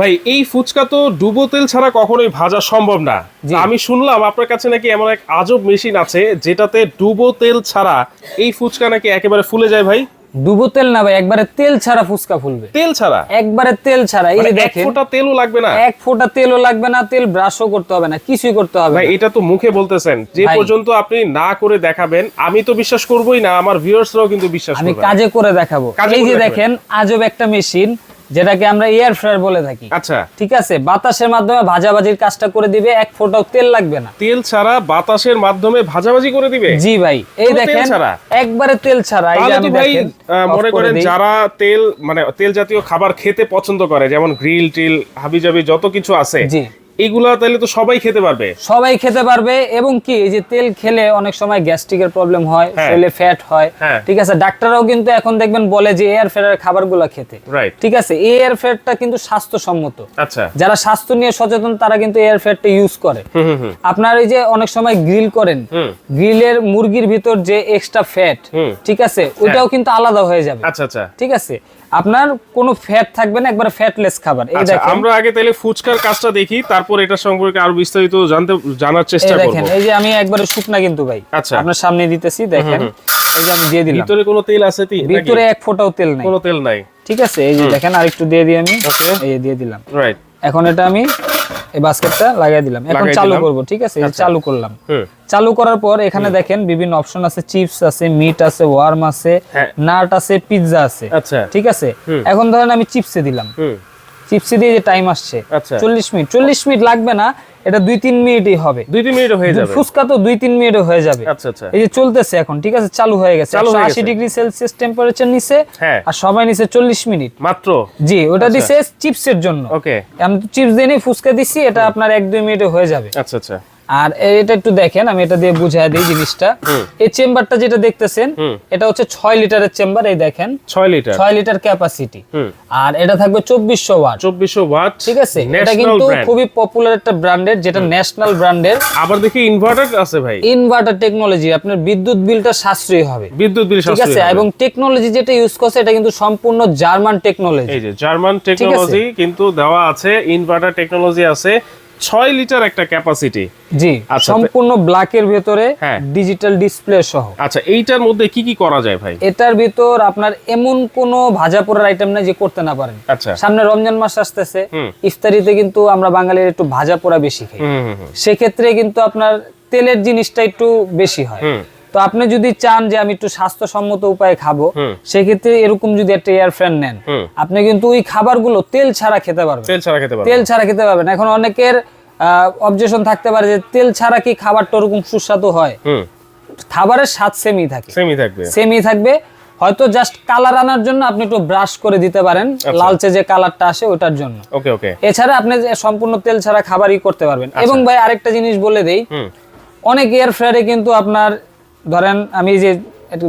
ভাই এই ফুচকা তো ডুবো তেল ছাড়া কখনোই ভাজা সম্ভব না। আমি শুনলাম আপনার কাছে নাকি এমন এক আজব মেশিন আছে যেটাতে ডুবো তেল ছাড়া এই ফুচকা নাকি একেবারে ফুলে যায়। ভাই ডুবো তেল না ভাই, একবারে তেল ছাড়া ফুচকা ফুলবে। তেল ছাড়া? একবারে তেল ছাড়া। এই যে দেখেন, এক ফোঁটা তেলও লাগবে না? এক ফোঁটা তেলও লাগবে না, তেল ব্রাশও করতে হবে না, কিছুই করতে হবে না। ভাই এটা তো মুখে বলতেছেন, যে পর্যন্ত আপনি না করে দেখাবেন আমি তো বিশ্বাস করবই না, আমার ভিউয়ার্সরাও কিন্তু বিশ্বাস করবে না। আমি কাজে করে দেখাবো। এই যে দেখেন আজব একটা মেশিন, যেটাকে আমরা এয়ার ফ্রায়ার বলে থাকি। আচ্ছা ঠিক আছে, বাতাসের মাধ্যমে ভাজাভাজির কাজটা করে দিবে, এক ফোঁটাও তেল লাগবে না। তেল ছাড়া বাতাসের মাধ্যমে ভাজাভাজি করে দিবে? জি ভাই, এই দেখেন একবারে তেল ছাড়া। এই যে আমি দেখেন, মনে করেন যারা তেল মানে তেল জাতীয় খাবার খেতে পছন্দ করে, যেমন গ্রিল টিল হাবিজাবি যত কিছু আছে, জি এইগুলা তাহলে তো সবাই খেতে পারবে? সবাই খেতে পারবে। এবং কি এই যে তেল খেলে অনেক সময় গ্যাস্ট্রিকের প্রবলেম হয়, শরীরে ফ্যাট হয়। ঠিক আছে, ডাক্তাররাও কিন্তু এখন দেখবেন বলে যে এয়ার ফ্রায়ার খাবারগুলো খেতে। ঠিক আছে, এয়ার ফ্রায়ারটা কিন্তু স্বাস্থ্যসম্মত। আচ্ছা, যারা স্বাস্থ্য নিয়ে সচেতন তারা কিন্তু এয়ার ফ্রায়ারটা ইউজ করে। আপনার এই যে অনেক সময় গ্রিল করেন, গ্রিলের মুরগির ভিতর যে এক্সট্রা ফ্যাট, ঠিক আছে, ওইটাও কিন্তু আলাদা হয়ে যাবে। আচ্ছা আচ্ছা, ঠিক আছে, আপনার কোনো ফ্যাট থাকবে না, একবারে ফ্যাটলেস খাবার। এই দেখেন, আমরা আগে তাহলে ফুচকার কাজটা দেখি, তারপর এটা সম্পর্কে আরো বিস্তারিত জানার চেষ্টা করব। দেখেন এই যে আমি একবারে শুকনা কিন্তু ভাই আপনার সামনে দিতেছি, দেখেন এই যে আমি দিয়ে দিলাম। ভিতরে কোনো তেল আছে? ভিতরে এক ফোঁটাও তেল নাই, কোনো তেল নাই। ঠিক আছে, এই যে দেখেন আরেকটু দিয়ে দিই আমি। এই দিয়ে দিলাম, রাইট। এখন এটা আমি এই বাস্কেটটা লাগিয়ে দিলাম, এখন চালু করব। ঠিক আছে, চালু করলাম। চালু করার পর এখানে দেখেন বিভিন্ন অপশন আছে, চিপস আছে, মিট আছে, ওয়ার্ম আছে, নাট আছে, পিৎজা আছে। ঠিক আছে, এখন ধরেন আমি চিপসে দিলাম, চিপসে দিয়ে যে টাইম আসছে 40 মিনিট। 40 মিনিট লাগবে না, এটা 2-3 মিনিটই হবে। 2-3 মিনিটে হয়ে যাবে ফুচকা, তো 2-3 মিনিটে হয়ে যাবে। আচ্ছা আচ্ছা, এই যে চলতেছে এখন। ঠিক আছে, চালু হয়ে গেছে। 180 ডিগ্রি সেলসিয়াস টেম্পারেচার নিচে, আর সবাই নিচে 40 মিনিট মাত্র। জি, ওটা দিছে চিপসের জন্য। ওকে, আমি তো চিপস দিয়ে ফুচকা দিছি, এটা আপনার 1-2 মিনিটে হয়ে যাবে। আচ্ছা আচ্ছা, আর এটা একটু দেখেন, আমি এটা দিয়ে বুঝাই দিই জিনিসটা। এই চেম্বারটা যেটা দেখতেছেন, এটা হচ্ছে 6 লিটারের চেম্বার। এই দেখেন 6 লিটার ক্যাপাসিটি, আর এটা থাকবে 2400 ওয়াট। 2400 ওয়াট, ঠিক আছে। এটা কিন্তু খুবই পপুলার একটা ব্র্যান্ডের, যেটা ন্যাশনাল ব্র্যান্ডের। আবার দেখি ইনভার্টার আছে ভাই, ইনভার্টার টেকনোলজি। আপনার বিদ্যুৎ বিলটা সাশ্রয়ী হবে, বিদ্যুৎ বিল সাশ্রয়ী, ঠিক আছে। এবং টেকনোলজি যেটা ইউজ করছে এটা কিন্তু সম্পূর্ণ জার্মান টেকনোলজি। এই যে জার্মান টেকনোলজি কিন্তু দেওয়া আছে, ইনভার্টার টেকনোলজি আছে, 6 লিটার একটা ক্যাপাসিটি। জি, সম্পূর্ণ ব্ল্যাকের ভিতরে ডিজিটাল ডিসপ্লে সহ। আচ্ছা, এইটার মধ্যে কি কি করা যায় ভাই? এটার ভিতর আপনার এমন কোনো ভাজা পোড়ার আইটেম নাই যে করতে না পারেন। আচ্ছা, সামনে রমজান মাস আসতেছে, ইফতারিতে কিন্তু আমরা বাঙালির একটু ভাজা পোড়া বেশি খাই, সেক্ষেত্রে কিন্তু আপনার তেলের জিনিসটা একটু বেশি হয়। তো আপনি যদি চান যে আমি একটু স্বাস্থ্যসম্মত উপায়ে খাবো, সেক্ষেত্রে এরকম যদি একটা এয়ার ফ্রায়ার নেন, আপনি কিন্তু ওই খাবারগুলো তেল ছাড়া খেতে পারবেন। তেল ছাড়া খেতে পারবেন। এখন অনেকের অবজেকশন থাকতে পারে যে তেল ছাড়া কি খাবারটা ওরকম সুস্বাদু হয়? খাবারের স্বাদ সেমই থাকবে। হয়তো জাস্ট কালার আনার জন্য আপনি একটু ব্রাশ করে দিতে পারেন, লালচে যে কালারটা আসে ওটার জন্য। ওকে ওকে, এছাড়া আপনি সম্পূর্ণ তেল ছাড়া খাবারই করতে পারবেন। এবং ভাই আরেকটা জিনিস বলে দেই, অনেক এয়ার ফ্রায়ারে কিন্তু আপনার ধরেন আমি যে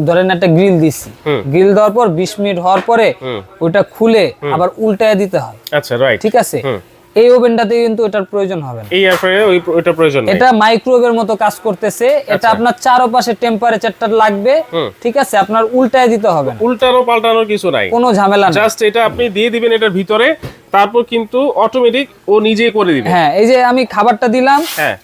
ধরেন একটা গ্রিল দিচ্ছি, গ্রিল দেওয়ার পর 20 মিনিট হওয়ার পরে ওটা খুলে আবার উল্টায় দিতে হয়। আচ্ছা, রাইট, ঠিক আছে। এই ওভেনটাতে কিন্তু এটার প্রয়োজন হবে না, এই এয়ার ফ্রায়ারে ওইটা প্রয়োজন নেই। এটা মাইক্রোওয়েভের মতো কাজ করতেছে। এটা আপনার চারপাশে টেম্পারেচারটা লাগবে, ঠিক আছে। আপনার উল্টায় দিতে হবে না, উল্টানো পাল্টানোর কিছু নাই, কোনো ঝামেলা নাই। জাস্ট এটা আপনি দিয়ে দিবেন এটার ভিতরে, তারপর কিন্তু অটোমেটিক ও নিজেই করে দিবে। হ্যাঁ, এই যে আমি খাবারটা দিলাম,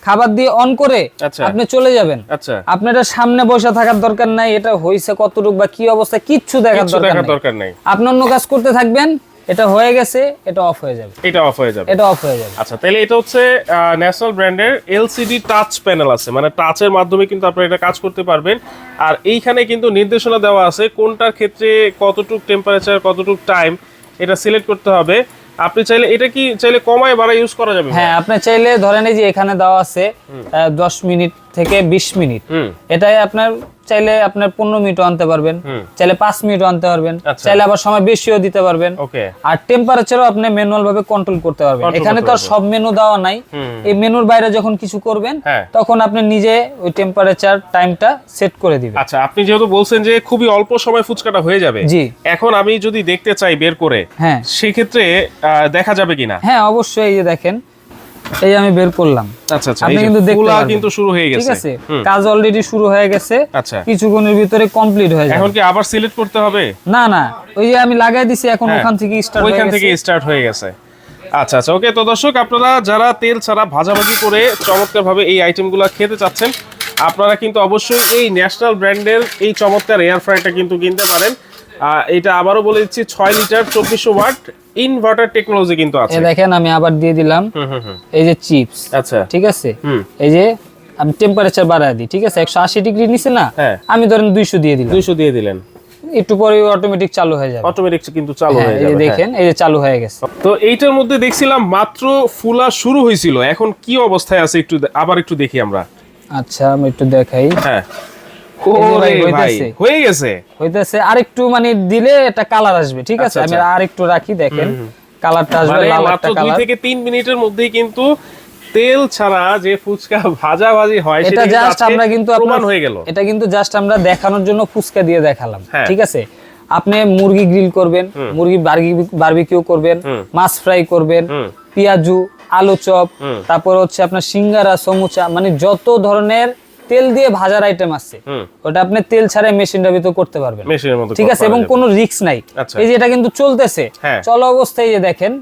খাবার দিয়ে অন করে আপনি চলে যাবেন। আচ্ছা, আপনার সামনে বসে থাকার দরকার নাই, এটা হইছে কতটুকু বা কি অবস্থা কিচ্ছু দেখার দরকার নাই। আপনি অন্য কাজ করতে থাকবেন, এটা হয়ে গেছে, এটা অফ হয়ে যাবে, এটা অফ হয়ে যাবে। আচ্ছা, তাহলে এটা হচ্ছে ন্যাশনাল ব্র্যান্ডের এলসিডি টাচ প্যানেল আছে, মানে টাচের মাধ্যমে কিন্তু আপনারা এটা কাজ করতে পারবেন। আর এইখানে কিন্তু নির্দেশনা দেওয়া আছে কোনটার ক্ষেত্রে কতটুকু টেম্পারেচার, কতটুকু টাইম এটা সিলেক্ট করতে হবে। আপনি চাইলে এটা কি চাইলে কমায় বাড়ায় ইউজ করা যাবে? হ্যাঁ, আপনি চাইলে ধরেন এই যে এখানে দেওয়া আছে 10 মিনিট থেকে 20 মিনিট, এটাই আপনার চাইলে আপনার 15 মিনিটও আনতে পারবেন, চাইলে 5 মিনিটও আনতে পারবেন, চাইলে আবার সময় বেশিও দিতে পারবেন। আর টেম্পারেচারও আপনি ম্যানুয়াল ভাবে কন্ট্রোল করতে পারবেন। এখানে তো আর সব মেনু দেওয়া নাই, এই মেনুর বাইরে যখন কিছু করবেন তখন আপনি নিজে ওই টেম্পারেচার টাইমটা সেট করে দিবেন। আচ্ছা, আপনি যেহেতু বলছেন যে খুবই অল্প সময় ফুচকাটা হয়ে যাবে, জি, এখন আমি যদি দেখতে চাই বের করে, হ্যাঁ, সেই ক্ষেত্রে দেখা যাবে কিনা? হ্যাঁ, অবশ্যই। এই যে দেখেন, এই আমি বের করলাম। আচ্ছা আচ্ছা, আপনি কিন্তু দেখতে পারবেন কিন্তু শুরু হয়ে গেছে, ঠিক আছে, কাজ অলরেডি শুরু হয়ে গেছে। আচ্ছা, কিছুক্ষণের ভিতরে কমপ্লিট হয়ে যাবে। এখন কি আবার সিলেক্ট করতে হবে? না না, ওই যে আমি লাগাই দিছি, এখন ওখান থেকে স্টার্ট হয়ে গেছে, ওইখান থেকে স্টার্ট হয়ে গেছে। আচ্ছা আচ্ছা, ওকে। তো দর্শক, আপনারা যারা তেল ছাড়া ভাজাভাজি করে চমৎকারভাবে এই আইটেমগুলো খেতে চাচ্ছেন, আপনারা কিন্তু অবশ্যই এই ন্যাশনাল ব্র্যান্ডের এই চমৎকার এয়ার ফ্রায়ারটা কিন্তু কিনতে পারেন। এটা আবারও বলে দিচ্ছি, 6 লিটার 2400 ওয়াট ইনভার্টার টেকনোলজি কিন্তু আছে। দেখেন আমি আবার দিয়ে দিলাম এই যে চিপস। আচ্ছা, ঠিক আছে, এই যে আমি টেম্পারেচার বাড়ায় দিই, ঠিক আছে, 180 ডিগ্রি নিচে না, আমি ধরেন 200 দিয়ে দিলাম। 200 দিয়ে দিলেন, একটু পরে অটোমেটিক চালু হয়ে যাবে। অটোমেটিক কিন্তু চালু হয়ে এই যাবে। যে দেখেন, এই যে চালু হয়ে গেছে। তো এইটার মধ্যে দেখছিলাম মাত্র ফুলা শুরু হয়েছিল, এখন কি অবস্থায় আছে একটু আবার একটু দেখি আমরা। আচ্ছা আমি একটু দেখাই। হ্যাঁ, হয়ে গেছে, হইতেছে। আরেকটু মানে দিলে একটা কালার আসবে, ঠিক আছে। আমি আরেকটু রাখি, দেখেন কালারটা আসবে, লাল একটা কালার। 2 থেকে 3 মিনিটের মধ্যেই কিন্তু তেল ছাড়া যে ফুচকা ভাজি হয় এটা জাস্ট আমরা কিন্তু প্রমাণ হয়ে গেল। এটা কিন্তু জাস্ট আমরা দেখানোর জন্য ফুচকা দিয়ে দেখালাম, ঠিক আছে। আপনি মুরগি গ্রিল করবেন, মুরগি বারবিকিউ করবেন, মাছ ফ্রাই করবেন, পেঁয়াজু, আলু চপ, তারপর হচ্ছে আপনার সিঙ্গারা, সমুচা, মানে যত ধরনের তেল দিয়ে ভাজার আইটেম আছে ওটা আপনি তেল ছাড়া মেশিনটার ভিতর করতে পারবেন, ঠিক আছে। এবং কোনো রিস্ক নাই। এই যে এটা কিন্তু চলতেছে, চলা অবস্থায় যে দেখেন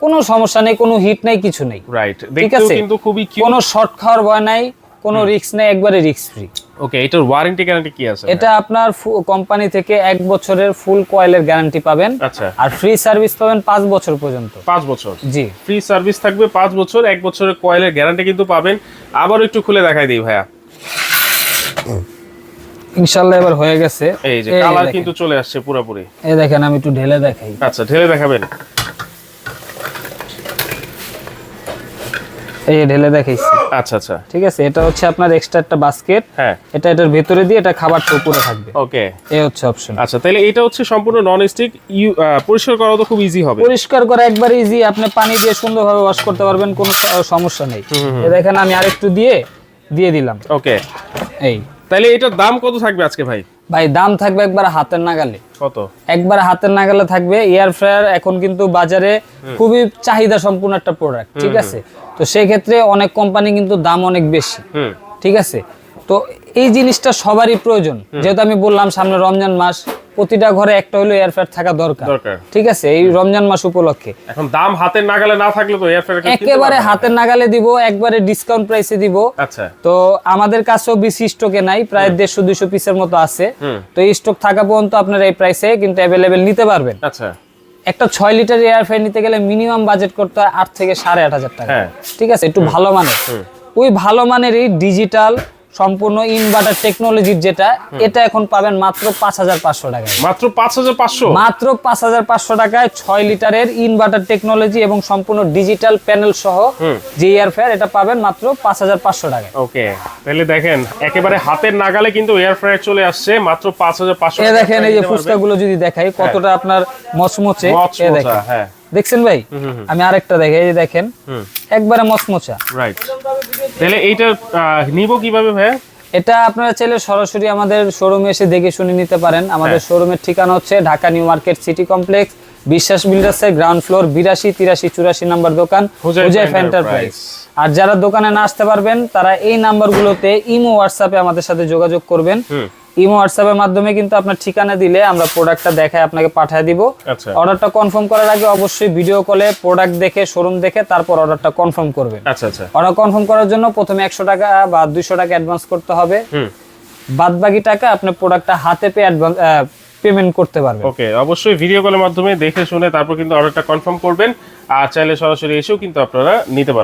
কোনো সমস্যা নেই, কোনো হিট নাই, কিছু নেই, রাইট। ঠিক আছে, কিন্তু খুবই কিউট, কোনো শর্ট খাওয়ার ভয় নাই, কোনো রিস্ক নাই, একবারে রিস্ক ফ্রি। ওকে, এটার ওয়ারেন্টি গ্যারান্টি কি আছে? এটা আপনার কোম্পানি থেকে 1 বছরের ফুল কয়েলের গ্যারান্টি পাবেন। আচ্ছা, আর ফ্রি সার্ভিস পাবেন 5 বছর পর্যন্ত। 5 বছর, জি, ফ্রি সার্ভিস থাকবে 5 বছর, 1 বছরের কয়েলের গ্যারান্টি কিন্তু পাবেন। আবার একটু খুলে দেখাই দিই ভাইয়া। ইনশাআল্লাহ এবার হয়ে গেছে। এই যে কালার কিন্তু চলে আসছে পুরোপুরি। এই দেখেন, আমি একটু ঢেলে দেখাই। আচ্ছা, ঢেলে দেখাবেন। এই ঢেলে দেখাইছি। আচ্ছা আচ্ছা, ঠিক আছে। এটা হচ্ছে আপনার এক্সট্রা একটা বাস্কেট, হ্যাঁ, এটার ভিতরে দিয়ে এটা খাবারটা উপরে থাকবে। ওকে, এই হচ্ছে অপশন। আচ্ছা, তাহলে এটা হচ্ছে সম্পূর্ণ নন স্টিক, পরিষ্কার করা তো খুব ইজি হবে। পরিষ্কার করা একবার ইজি, আপনি পানি দিয়ে সুন্দরভাবে ওয়াশ করতে পারবেন, কোনো সমস্যা নেই। এই দেখেন আমি আরেকটু দিয়ে দিলাম। ওকে, এই তাহলে এটার দাম কত থাকবে আজকে ভাই? ভাই দাম থাকবে একবার হাতের নাগালে। কত? একবার হাতের নাগালে থাকবে। এয়ার ফ্রায়ার এখন কিন্তু বাজারে খুবই চাহিদা সম্পূর্ণ একটা প্রোডাক্ট, ঠিক আছে। তো সেই ক্ষেত্রে অনেক কোম্পানি কিন্তু দাম অনেক বেশি, ঠিক আছে। তো এই জিনিসটা সবারই প্রয়োজন, যেহেতু আমি বললাম সামনে রমজান মাস, প্রতিটা ঘরে একটা হলো এয়ার ফ্রায়ার থাকা দরকার, ঠিক আছে, এই রমজান মাস উপলক্ষে। এখন দাম হাতের নাগালে না থাকলে তো এয়ার ফ্রায়ার একেবারে হাতের নাগালে দিব, একবারে ডিসকাউন্ট প্রাইসে দিব। আচ্ছা, তো আমাদের কাছেও বেশি স্টকে নাই, প্রায় 150-200 পিসের মতো আছে। তো এই স্টক থাকা পর্যন্ত আপনারা এই প্রাইসে কিন্তু অ্যাভেলেবেল নিতে পারবেন। আচ্ছা, একটা 6 লিটার এয়ার ফ্রায়ার নিতে গেলে মিনিমাম বাজেট করতে হয় 8 থেকে 8.5 টাকা, ঠিক আছে। একটু ভালো মানের, ওই ভালো মানের এই ডিজিটাল সম্পূর্ণ ইনভার্টার টেকনোলজির যেটা, এটা এখন পাবেন মাত্র 5500 টাকায়। মাত্র 5500? মাত্র 5500 টাকায় 6 লিটারের ইনভার্টার টেকনোলজি এবং সম্পূর্ণ ডিজিটাল প্যানেল সহ যে এয়ার ফ্রায়ার, এটা পাবেন মাত্র 5500 টাকায়। ওকে, তাহলে দেখেন একেবারে হাতের নাগালে কিন্তু এয়ার ফ্রায়ার চলে আসছে মাত্র 5500 টাকা। দেখেন এই যে ফুচকাগুলো যদি দেখাই কতটা আপনার মচমচে, দেখেন, হ্যাঁ দেখছেন ভাই। আমি আরেকটা দেখাই, এই যে দেখেন একবারে মচমচা, রাইট। তাহলে এইটা নিব কিভাবে ভাইয়া? এটা আপনারা চাইলে সরাসরি আমাদের শোরুমে এসে দেখে শুনে নিতে পারেন। আমাদের শোরুমের ঠিকানা হচ্ছে Dhaka new market city complex, বিশ্বাস বিল্ডার্সের গ্রাউন্ড ফ্লোর, 82, 83, 84 নাম্বার দোকান, হুজাইফা এন্টারপ্রাইজ। আর যারা দোকানে না আসতে পারবেন তারা এই নাম্বারগুলোতে ইমো হোয়াটসঅ্যাপে আমাদের সাথে যোগাযোগ করবেন। ইমো হোয়াটসঅ্যাপের মাধ্যমে কিন্তু আপনার ঠিকানা দিলে আমরা প্রোডাক্টটা দেখায় আপনাকে পাঠিয়ে দিব। অর্ডারটা কনফার্ম করার আগে অবশ্যই ভিডিও কলে প্রোডাক্ট দেখে, শোরুম দেখে তারপর অর্ডারটা কনফার্ম করবেন। আচ্ছা আচ্ছা, অর্ডার কনফার্ম করার জন্য প্রথমে 100 টাকা বা 200 টাকা অ্যাডভান্স করতে হবে। বাদ বাকি টাকা আপনি প্রোডাক্টটা হাতে পেয়ে পেমেন্ট করতে পারবেন। ওকে, অবশ্যই ভিডিও কলের মাধ্যমে দেখে শুনে তারপর কিন্তু অর্ডারটা কনফার্ম করবেন। আর চাইলে সরাসরি এসেও কিন্তু আপনারা নিতে পারবেন।